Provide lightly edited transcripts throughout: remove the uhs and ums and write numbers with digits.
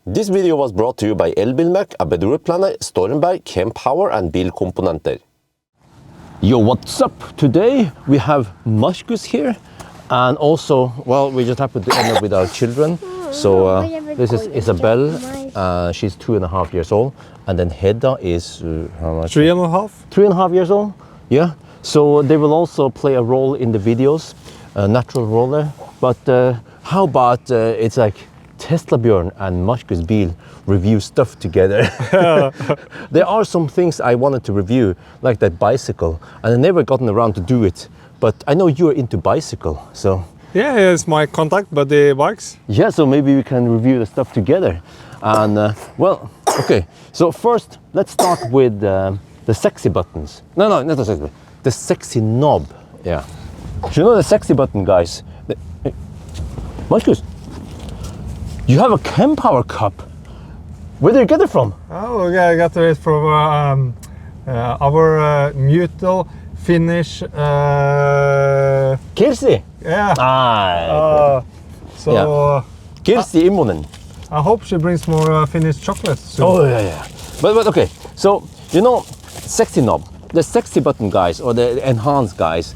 This video was brought to you by Elbilmek, ABRP, Stormberg, Kempower and Bilkomponenter. Yo, what's up? Today we have Marcus here, and also, well, we just happened to end up with our children. So this is Isabel, she's 2.5 years old, and then Hedda is how much? 3.5. 3.5 years old, yeah. So they will also play a role in the videos, a natural role there. But how about it's like Teslabjørn and Marcusbil review stuff together. There are some things I wanted to review, like that bicycle, and I never gotten around to do it. But I know you're into bicycle, so... Yeah, it's my contact buddy bikes. Yeah, so maybe we can review the stuff together. And, well, okay. So first, let's start with the sexy buttons. No, not the sexy button. The sexy knob, yeah. You know the sexy button, guys? Marcus, you have a Kempower cup. Where did you get it from? Oh, okay, I got it from our mutual Finnish... Kirsi? Yeah. So... Yeah. Kirsi Immonen. I hope she brings more Finnish chocolates soon. Oh, yeah. But okay, so, you know, sexy knob, the sexy button guys, or the enhanced guys,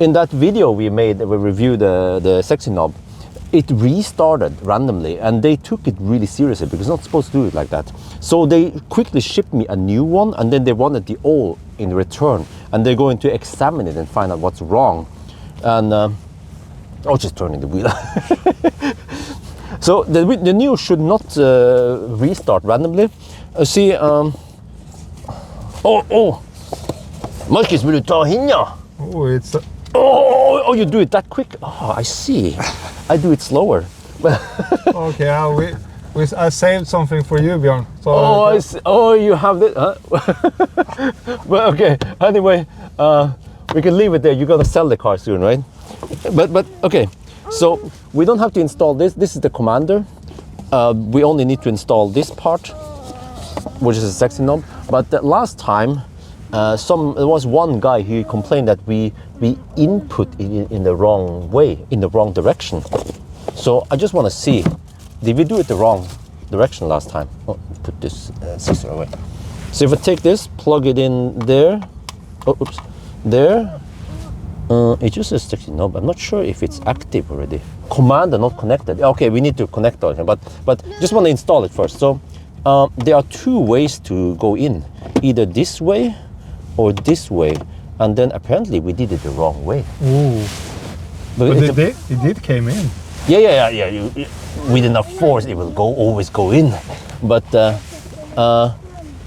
in that video we made, we reviewed the sexy knob, it restarted randomly, and they took it really seriously because it's not supposed to do it like that. So they quickly shipped me a new one, and then they wanted the old in return, and they're going to examine it and find out what's wrong. And I'll just turn in the wheel. So the new should not restart randomly. See, Marcus, will you ta hinja? Oh, it's... Oh, you do it that quick? Oh, I see. I do it slower. Okay, I saved something for you, Bjørn. So I see. Oh, you have this? Huh? Well, okay. Anyway, we can leave it there. You're gonna sell the car soon, right? But okay. So we don't have to install this. This is the commander. We only need to install this part, which is a sexy knob. But the last time, there was one guy who complained that we input it in the wrong way, in the wrong direction. So I just want to see, did we do it the wrong direction last time? Oh, put this scissor away. So if I take this, plug it in there. Oh, oops, there. It just says sexy knob. I'm not sure if it's active already. Commander not connected. Okay, we need to connect all here, but just want to install it first. So there are two ways to go in, either this way or this way, and then apparently we did it the wrong way. Ooh. But it did came in. Yeah. With enough force, it will always go in. But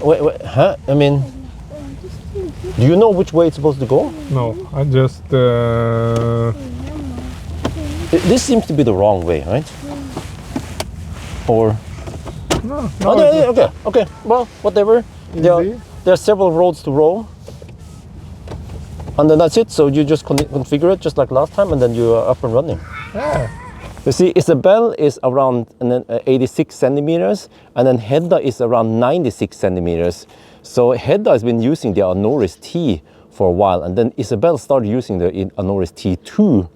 wait, huh? I mean, do you know which way it's supposed to go? No, I just... This seems to be the wrong way, right? Or... No, okay. Well, whatever. There are several roads to roll. And then that's it. So you just configure it just like last time, and then you are up and running. Yeah. You see, Isabel is around 86 centimeters, and then Hedda is around 96 centimeters. So Hedda has been using the Anoris T for a while, and then Isabel started using the Anoris T2.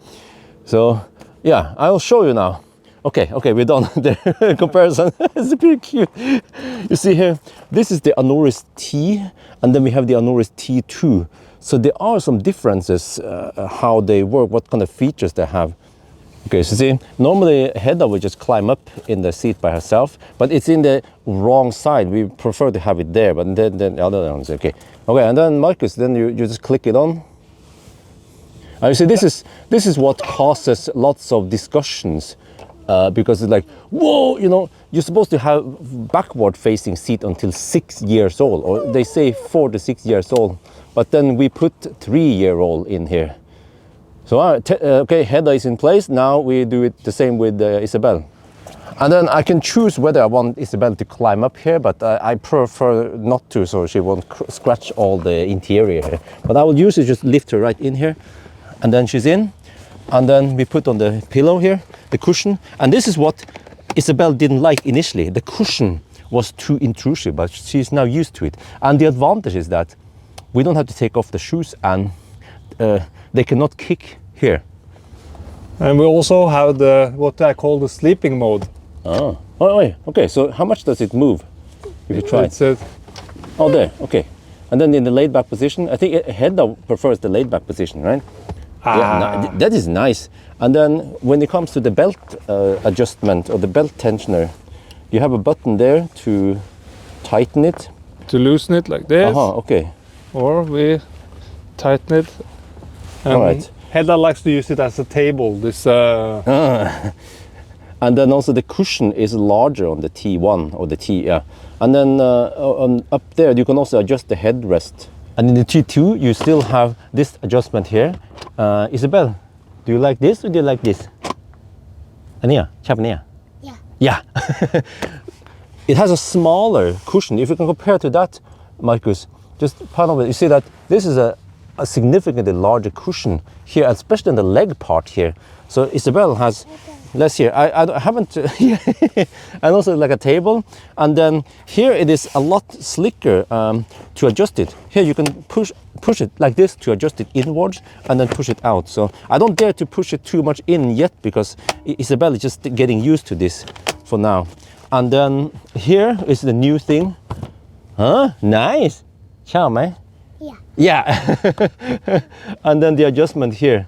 So yeah, I'll show you now. Okay, we're done. The comparison is pretty cute. You see here, this is the Anoris T, and then we have the Anoris T2. So there are some differences how they work, what kind of features they have. Okay, so see, normally Hedda would just climb up in the seat by herself, but it's in the wrong side. We prefer to have it there, but then the other one's okay. Okay, and then Marcus, then you just click it on. And you see, this is what causes lots of discussions. Because it's like, whoa, you know, you're supposed to have backward facing seat until 6 years old, or they say 4 to 6 years old, but then we put 3-year-old in here. So okay, Hedda is in place. Now we do it the same with Isabel. And then I can choose whether I want Isabel to climb up here, but I prefer not to, so she won't scratch all the interior here. But I will usually just lift her right in here, and then she's in. And then we put on the pillow here, the cushion. And this is what Isabel didn't like initially. The cushion was too intrusive, but she's now used to it. And the advantage is that we don't have to take off the shoes, and they cannot kick here. And we also have what I call the sleeping mode. Oh. Oh, wait. Okay, so how much does it move? If you try It it. says Oh, there. Okay. And then in the laid back position, I think Hedda prefers the laid back position, right? Yeah, that is nice. And then when it comes to the belt adjustment or the belt tensioner, you have a button there to tighten it. to loosen it like this, Okay. or we tighten it. All right. Hedda likes to use it as a table. This And then also the cushion is larger on the T1 or the T, yeah. And then up there you can also adjust the headrest. And in the T2 you still have this adjustment here. Isabel, do you like this or do you like this? Ania, chap Ania. Yeah. Yeah. It has a smaller cushion. If you can compare to that, Marcus, just part of it, you see that this is a significantly larger cushion here, especially in the leg part here. So Isabel has less here. I haven't, and also like a table. And then here it is a lot slicker to adjust it. Here you can push it like this to adjust it inwards and then push it out. So I don't dare to push it too much in yet because Isabel is just getting used to this for now. And then here is the new thing. Huh? Nice. Ciao, man. Yeah. Yeah. And then the adjustment here.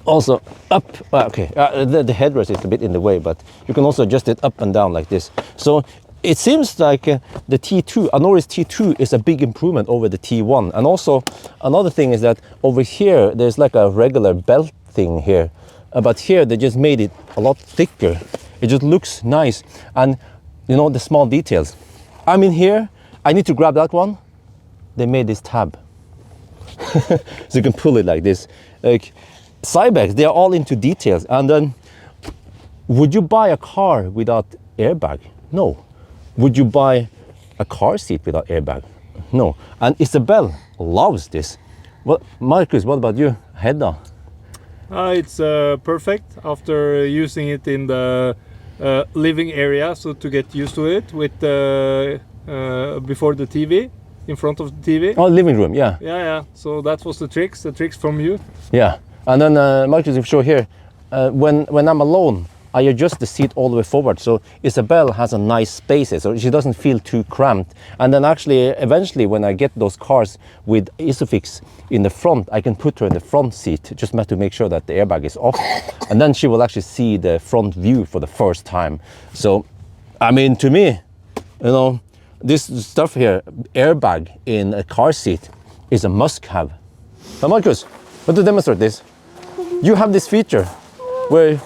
Also up, okay, the headrest is a bit in the way, but you can also adjust it up and down like this. So it seems like the T2, Anoris T2 is a big improvement over the T1. And also another thing is that over here, there's like a regular belt thing here. But here they just made it a lot thicker. It just looks nice. And you know, the small details. I'm in here, I need to grab that one. They made this tab. So you can pull it like this. Like, Cybex, they are all into details. And then, would you buy a car without airbag? No. Would you buy a car seat without airbag? No. And Isabel loves this. Well, Marcus, what about you? Hedda? it's perfect after using it in the living area, so to get used to it with before the TV, in front of the TV. Oh, living room, yeah. Yeah. So that was the tricks from you. Yeah. And then Marcus, if you show here, when I'm alone, I adjust the seat all the way forward. So Isabel has a nice space, so she doesn't feel too cramped. And then actually, eventually, when I get those cars with Isofix in the front, I can put her in the front seat, just to make sure that the airbag is off. And then she will actually see the front view for the first time. So, I mean, to me, you know, this stuff here, airbag in a car seat, is a must-have. Now, Marcus, but to demonstrate this, you have this feature where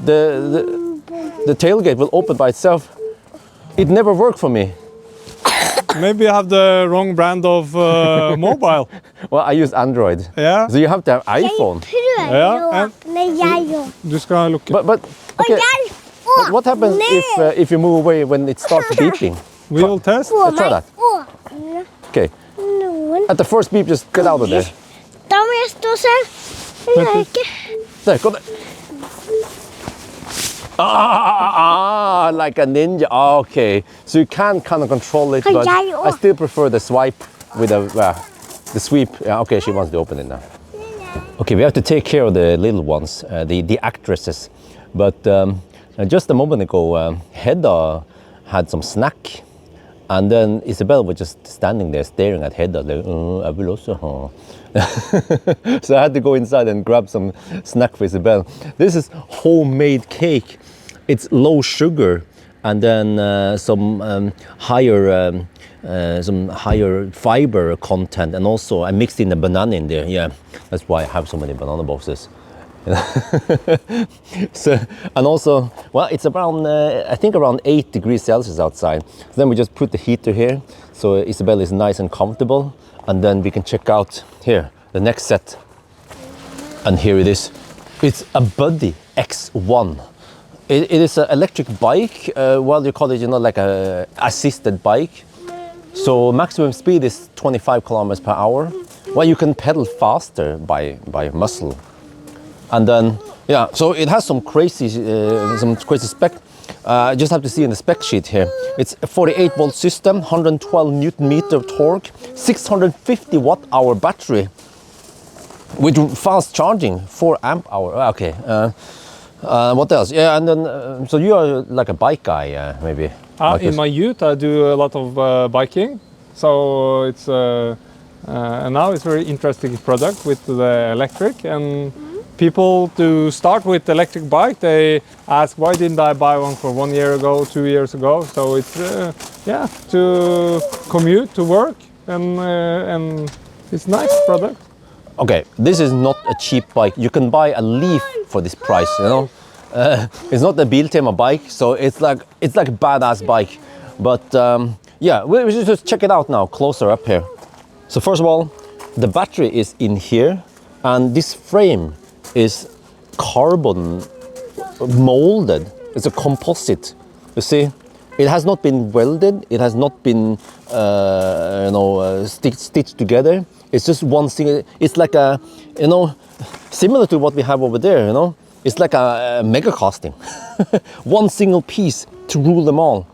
the tailgate will open by itself. It never worked for me. Maybe you have the wrong brand of mobile. Well, I use Android. Yeah. So you have to have iPhone. Ja, Du ska lukke. But okay. But what happens if you move away when it starts beeping? We will test. Let's try that. Okay. At the first beep, just get out of there. Da må jeg stå selv. Det er ikke. There, go there. Like a ninja. Okay, so you can kind of control it, but I still prefer the swipe with the sweep. Yeah, okay, she wants to open it now. Okay, we have to take care of the little ones, the actresses. But just a moment ago, Hedda had some snack, and then Isabel was just standing there staring at Hedda like, I will also. So I had to go inside and grab some snack for Isabel. This is homemade cake. It's low sugar, and then some higher fiber content, and also I mixed in the banana in there. Yeah, that's why I have so many banana boxes. So, and also, well, it's around I think around 8 degrees Celsius outside. So then we just put the heater here, so Isabel is nice and comfortable, and then we can check out here the next set. And here it is. It's a Buddy X1. It is an electric bike. Well, you call it, you know, like a assisted bike. So maximum speed is 25 kilometers per hour. Well, you can pedal faster by muscle. And then, yeah, so it has some crazy spec. I just have to see in the spec sheet here. It's a 48 volt system, 112 Newton meter torque, 650 watt hour battery with fast charging, 4 amp hour. Okay. What else? Yeah, and then so you are like a bike guy, maybe. In Marcus? my youth, I do a lot of biking, so it's and now it's a very interesting product with the electric. And people to start with electric bike, they ask why didn't I buy one for 1 year ago, 2 years ago? So it's yeah, to commute to work, and it's nice product. Okay, this is not a cheap bike. You can buy a Leaf for this price, you know. It's not a Biltema bike, so it's like a badass bike. But yeah, we should just check it out now, closer up here. So first of all, the battery is in here, and this frame is carbon molded. It's a composite. You see, it has not been welded. It has not been stitched together. It's just one single. It's like a, you know, similar to what we have over there. You know, it's like a mega casting. One single piece to rule them all.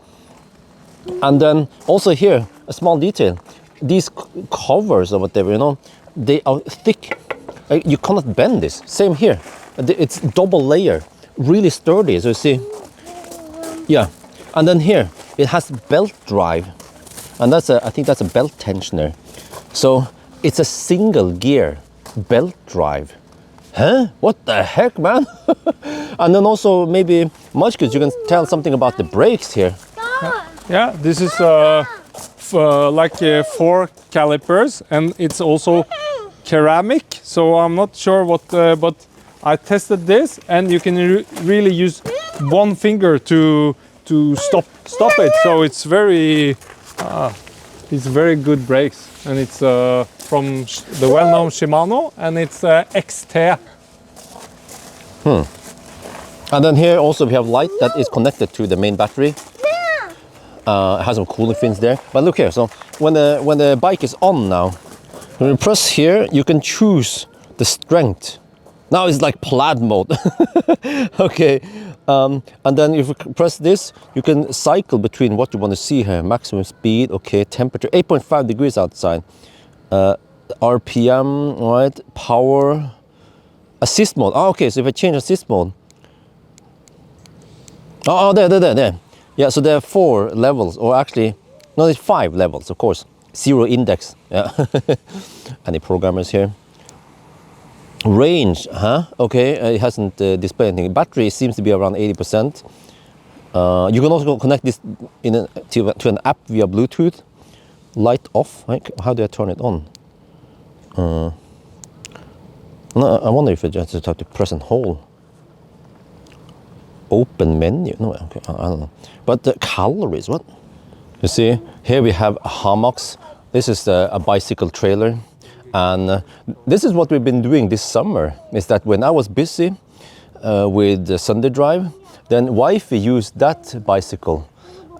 And then also here, a small detail. These covers or whatever, you know, they are thick. You cannot bend this. Same here. It's double layer, really sturdy. So you see, yeah. And then here, it has belt drive, and I think that's a belt tensioner. So it's a single gear belt drive. Huh? What the heck, man? And then also maybe, Marcus, you can tell something about the brakes here. Yeah, this is like 4 calipers, and it's also ceramic. So I'm not sure what, but I tested this, and you can really use one finger to stop it. So it's very good brakes, and it's from the well-known Shimano, and it's XT. And then here also we have light that is connected to the main battery. It has some cooling fins there. But look here, so when the bike is on now, when you press here, you can choose the strength. Now it's like plaid mode. Okay, and then if you press this, you can cycle between what you want to see here. Maximum speed, okay, temperature, 8.5 degrees outside. RPM, all right, power, assist mode. Oh, okay, so if I change assist mode. Oh, there. Yeah, so there are 4 levels, or actually, no, there's 5 levels, of course. 0 index, yeah. Any programmers here? Range, huh? Okay, it hasn't displayed anything. Battery seems to be around 80%. You can also connect this to an app via Bluetooth. Light off, right? How do I turn it on? No, I wonder if I just have to press and hold. Open menu, no, okay, I don't know. But the calories, what? You see, here we have hammocks. This is a bicycle trailer. And this is what we've been doing this summer, is that when I was busy with the Sunday drive, then wifey used that bicycle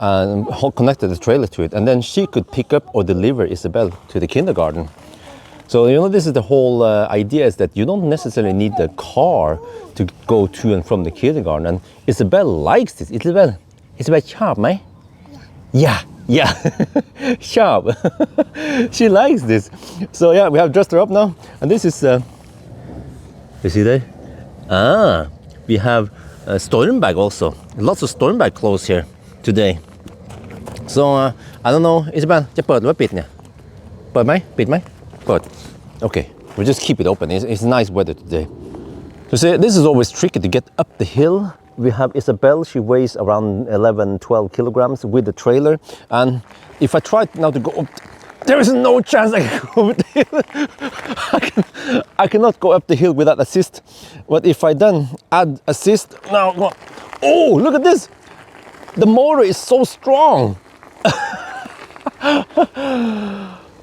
and connected the trailer to it. And then she could pick up or deliver Isabel to the kindergarten. So, you know, this is the whole idea, is that you don't necessarily need a car to go to and from the kindergarten. And Isabel likes this. Isabel sharp, mate? Yeah. Sharp. She likes this. So yeah, we have dressed her up now. And this is, you see there? Ah, we have a storm bag also. Lots of storm bag clothes here today. So I don't know, Isabel, just put it in. Put my, But okay, we'll just keep it open. It's nice weather today. So see, this is always tricky to get up the hill. We have Isabel, she weighs around 11-12 kilograms with the trailer. And if I try now to go up, there is no chance I can go up the hill. I cannot go up the hill without assist. But if I then add assist, now, oh, look at this. The motor is so strong.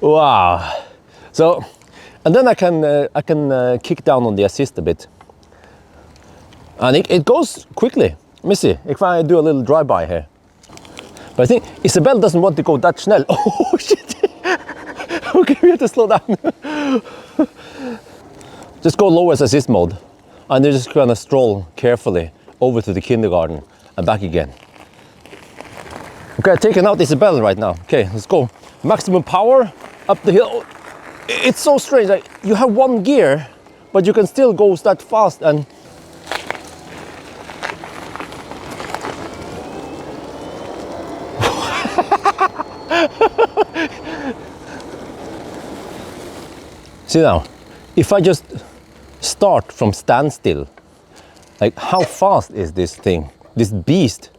Wow. So, and then I can kick down on the assist a bit. And it goes quickly. Let me see if I do a little drive-by here. But I think Isabel doesn't want to go that snel. Oh shit! Okay, we have to slow down. Just go low as assist mode, and then just gonna stroll carefully over to the kindergarten and back again. Okay, taking out Isabel right now. Okay, let's go. Maximum power up the hill. It's so strange. Like, you have one gear, but you can still go that fast. And See now, if I just start from standstill, like how fast is this thing, this beast?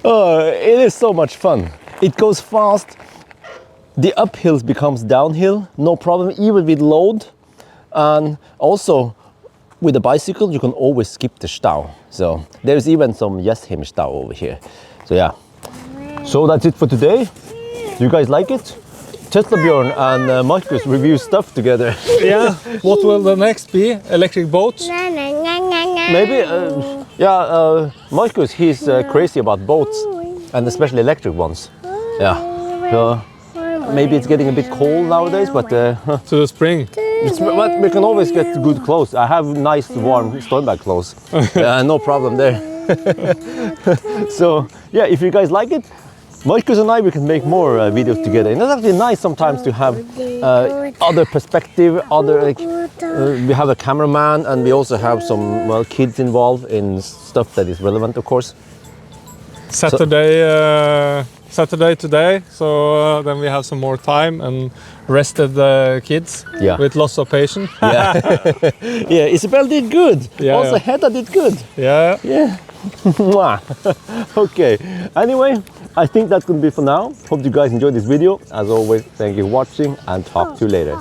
Oh, it is so much fun. It goes fast. The uphills becomes downhill, no problem, even with load. And also, with a bicycle, you can always skip the stau. So there's even some Jessheim stau over here. So yeah. So that's it for today. Do you guys like it? Teslabjørn and Marcus review stuff together. Yeah. What will the next be? Electric boats? Maybe, Marcus, he's crazy about boats, and especially electric ones. Yeah. So maybe it's getting a bit cold nowadays, but To the spring. but we can always get good clothes. I have nice warm Stormbag clothes. No problem there. So yeah, if you guys like it, Marcus and I, we can make more videos together. And it's actually nice sometimes to have other perspective, we have a cameraman, and we also have some kids involved in stuff that is relevant, of course. Saturday today, so then we have some more time and rested the kids with lots of patience. Yeah, yeah. Isabel did good. Yeah, also, yeah. Hedda did good. Yeah. Yeah. Okay. Anyway, I think that's gonna be for now. Hope you guys enjoyed this video. As always, thank you for watching, and talk to you later.